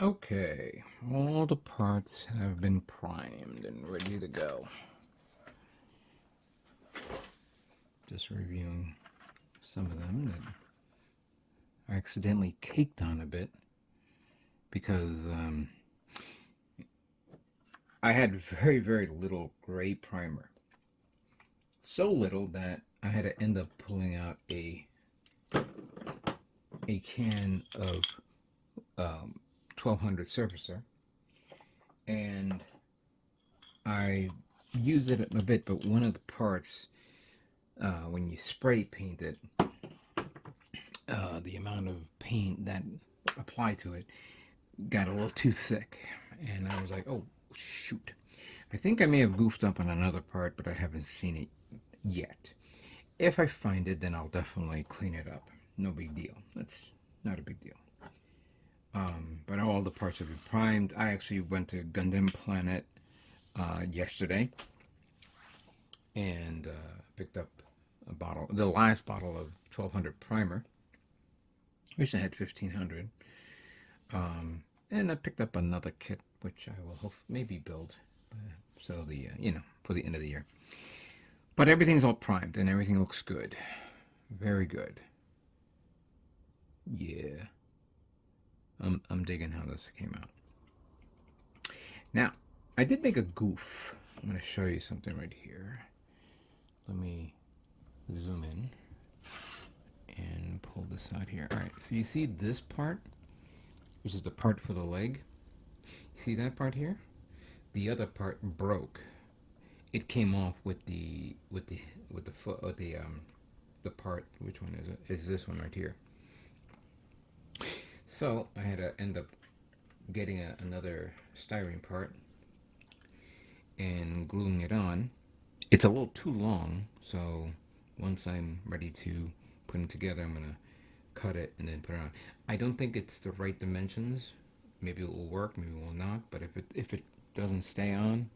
Okay, all the parts have been primed and ready to go. Just reviewing some of them that I accidentally caked on a bit because I had very little gray primer. So little that I had to end up pulling out a can of 1200 surfacer, and I used it a bit, but one of the parts, when you spray paint it, the amount of paint that applied to it got a little too thick, and I was like, oh shoot, I think I may have goofed up on another part, but I haven't seen it yet. If I find it, then I'll definitely clean it up. No big deal. That's not a big deal. But all the parts have been primed. I actually went to Gundam Planet yesterday and picked up a bottle, the last bottle of 1200 primer. Wish I had 1500. And I picked up another kit, which I will maybe build. So the for the end of the year. But everything's all primed and everything looks good. Very good. Yeah. I'm digging how this came out. Now, I did make a goof. I'm going to show you something right here. Let me zoom in and pull this out here. All right, so you see this part, which is the part for the leg. See that part here? The other part broke. It came off with the part. Which one is it? It's this one right here. So I had to end up getting another styrene part and gluing it on. It's a little too long, so once I'm ready to put them together, I'm gonna cut it and then put it on. I don't think it's the right dimensions. Maybe it will work, maybe it will not. But if it doesn't stay on,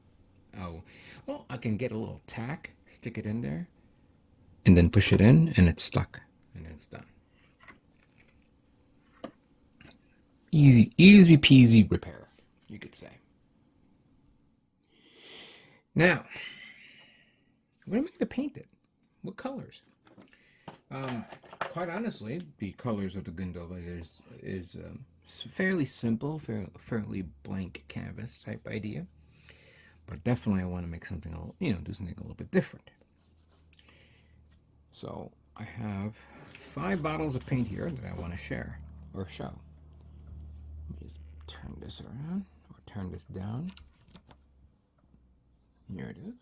oh well, I can get a little tack, stick it in there, and then push it in, and it's stuck, and it's done. Easy peasy repair, you could say. Now, what am I going to paint it? What colors? Quite honestly, the colors of the Gundvolva is fairly simple, fairly blank canvas type idea. But definitely I want to make something, do something a little bit different. So I have 5 bottles of paint here that I want to share or show. Let me just turn this around or turn this down. Here it is.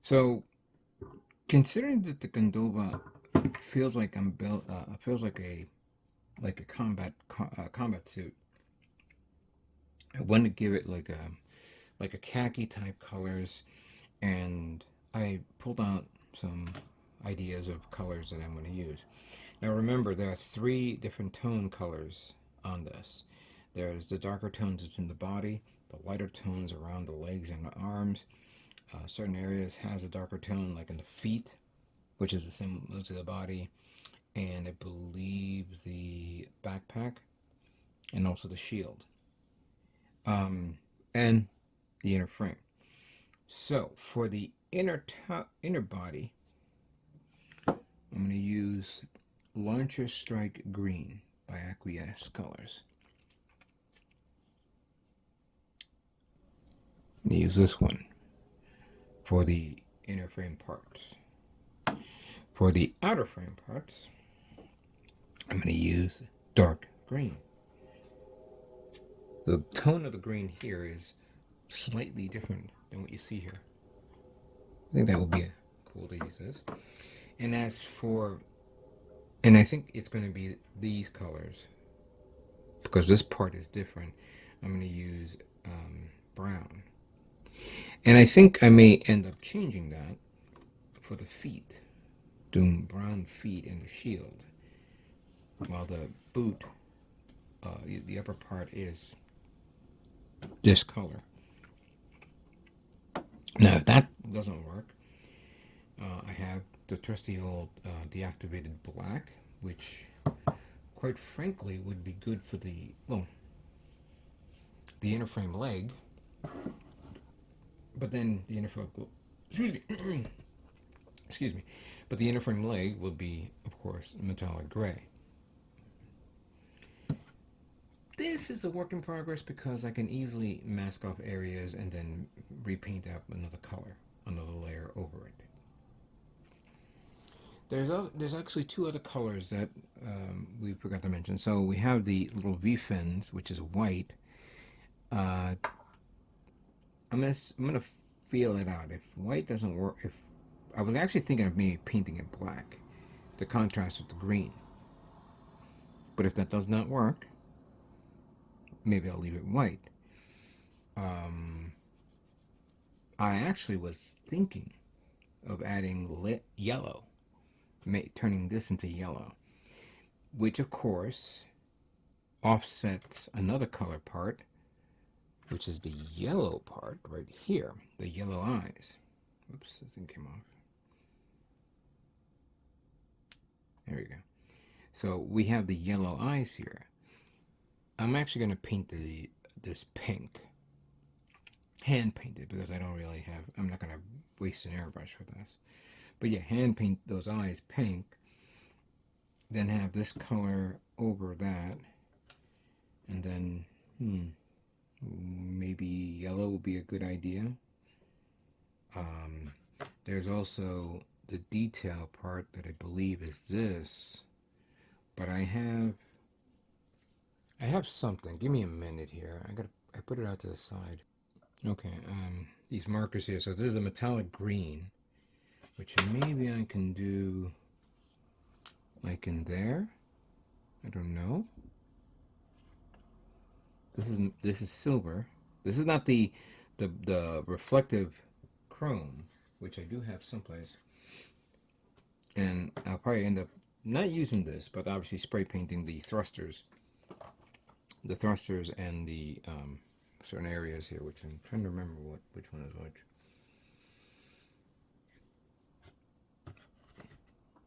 So, considering that the Gundvolva feels like feels like a combat suit, I want to give it like a khaki type colors, and I pulled out some ideas of colors that I'm going to use. Now remember, there are 3 different tone colors on this. There's the darker tones that's in the body, the lighter tones around the legs and the arms. Certain areas has a darker tone, like in the feet, which is the same to the body, and I believe the backpack, and also the shield, and the inner frame. So for the inner body, I'm going to use Launcher Strike Green by Acquiesce Colors. I'm going to use this one for the inner frame parts. For the outer frame parts, I'm going to use dark green. The tone of the green here is slightly different than what you see here. I think that will be cool to use this. And as for, and I think it's going to be these colors, because this part is different. I'm going to use brown. And I think I may end up changing that for the feet, doing brown feet in the shield, while the boot, the upper part is this color. Now, if that doesn't work, I have the trusty old deactivated black, which quite frankly, would be good for the, well, the inner frame leg, but then the inner frame, excuse me, but the inner frame leg will be, of course, metallic gray. This is a work in progress because I can easily mask off areas and then repaint up another color, another layer over it. There's actually two other colors that we forgot to mention. So we have the little V-fins, which is white. I'm gonna feel it out. If white doesn't work, if I was actually thinking of maybe painting it black to contrast with the green. But if that does not work, maybe I'll leave it white. I actually was thinking of adding yellow, turning this into yellow, which of course offsets another color part, which is the yellow part right here, the yellow eyes. Oops, this thing came off. There we go. So we have the yellow eyes here. I'm actually going to paint this pink, hand paint it, because I don't really have, I'm not going to waste an airbrush for this. But yeah, hand paint those eyes pink, then have this color over that, and then maybe yellow will be a good idea. There's also the detail part that I believe is this, but I have something. Give me a minute here. I put it out to the side. Okay, these markers here. So this is a metallic green, which maybe I can do like in there. I don't know. This is silver. This is not the reflective chrome, which I do have someplace. And I'll probably end up not using this, but obviously spray painting the thrusters. The thrusters and the certain areas here, which I'm trying to remember which one is which.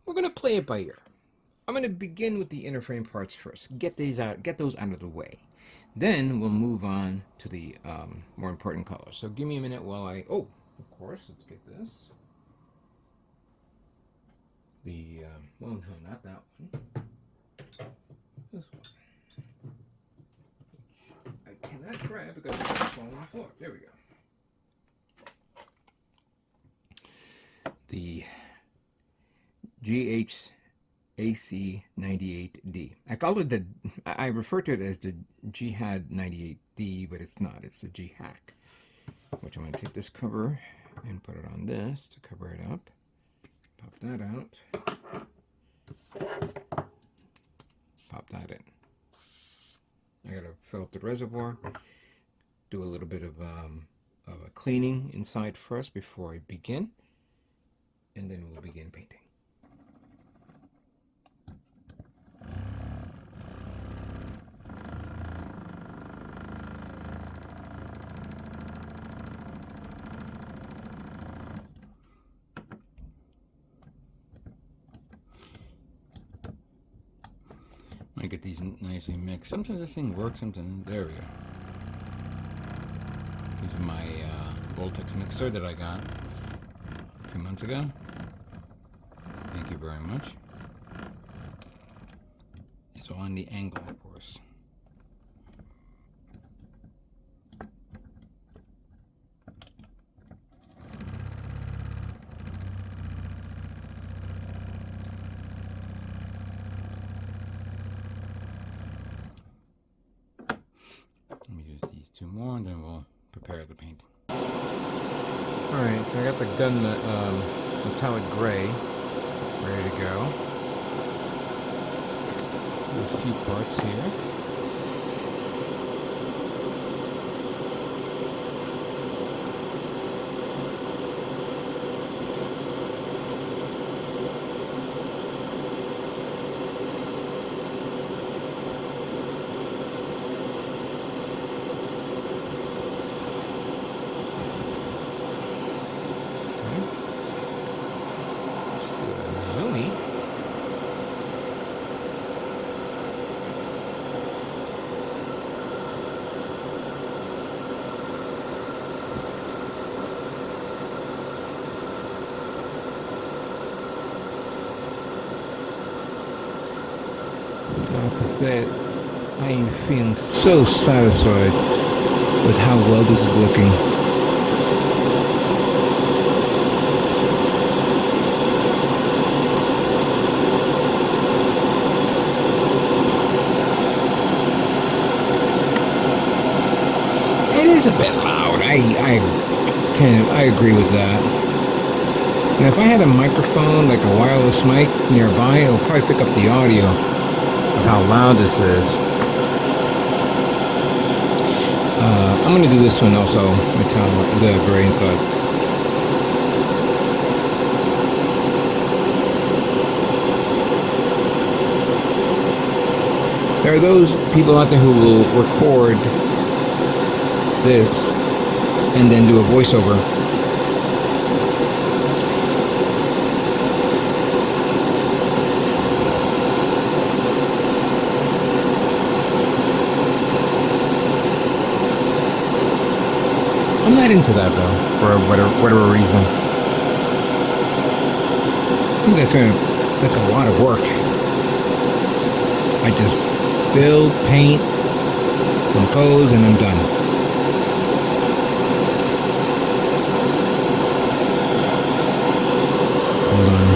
We're gonna play it by ear. I'm gonna begin with the inner frame parts first. Get those out of the way. Then we'll move on to the more important colors. So give me a minute while I, oh, of course, let's get this. Well, no, not that one. This one. I cannot grab because it's falling on the floor. There we go. The GHAC 98D. I call it I refer to it as the Jihad 98D, but it's not. It's the GHAC. Which I'm going to take this cover and put it on this to cover it up. Pop that out. Pop that in. I gotta fill up the reservoir, do a little bit of a cleaning inside first before I begin, and then we'll begin painting. I get these nicely mixed. Sometimes this thing works, sometimes, there we go. This is my Vortex Mixer that I got a few months ago. Thank you very much. It's on the angle, of course. Let me use these two more and then we'll prepare the paint. Alright, so I got the gun metallic gray ready to go. A few parts here. have to say it, I am feeling so satisfied with how well this is looking. It is a bit loud. I agree with that. And if I had a microphone, like a wireless mic nearby, it'll probably pick up the audio of how loud this is. I'm going to do this one also, metallic, the gray inside. There are those people out there who will record this and then do a voiceover. I'm not into that though, for whatever reason. I think that's a lot of work. I just build, paint, compose, and I'm done. Hold on.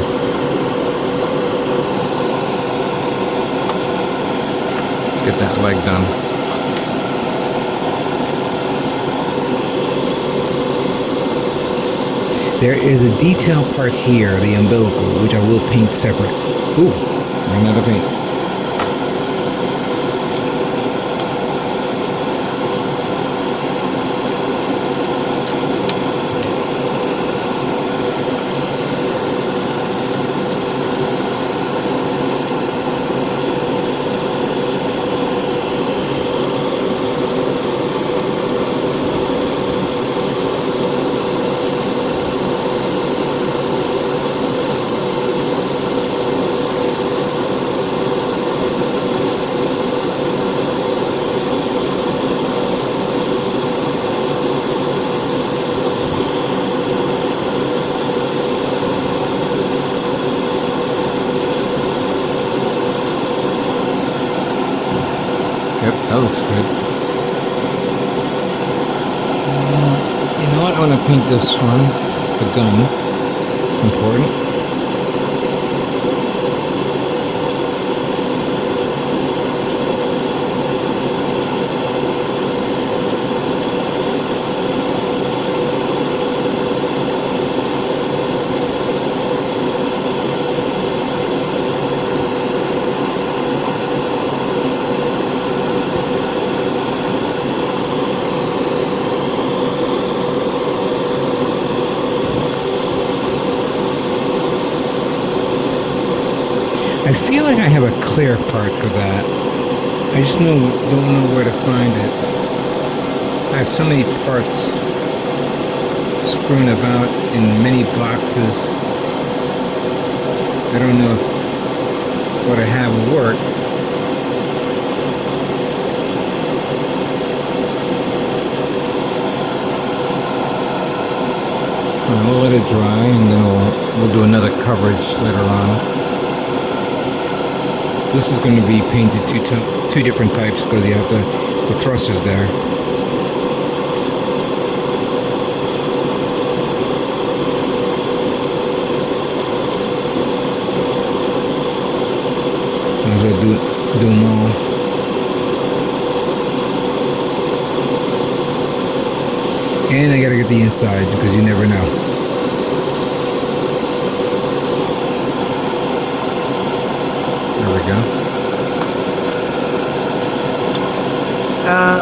Let's get that leg done. There is a detail part here, the umbilical, which I will paint separate. Ooh, ran out of paint. Yep, that looks good. You know what? I want to paint this one, the gun. It's important. I feel like I have a clear part for that. I just don't know where to find it. I have so many parts strewn about in many boxes. I don't know if what I have will work. We'll let it dry and then we'll do another coverage later on. This is going to be painted two different types because you have the thrusters there. Might as well do them all. And I gotta get the inside because you never know. There we go.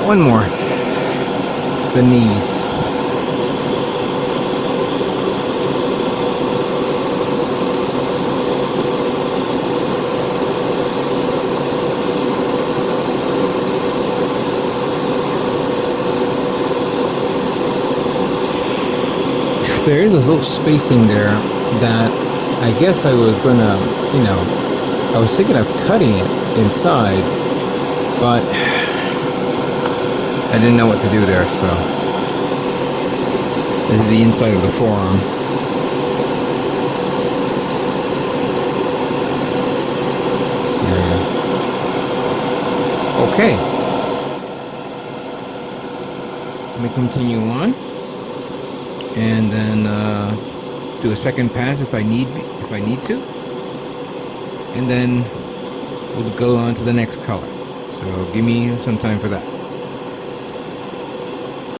One more. The knees. There is a little spacing there that I guess I was gonna, I was thinking of cutting it inside, but I didn't know what to do there, so this is the inside of the forearm. There we go. Okay. Let me continue on, and then do a second pass if I need to, and then we'll go on to the next color. So give me some time for that.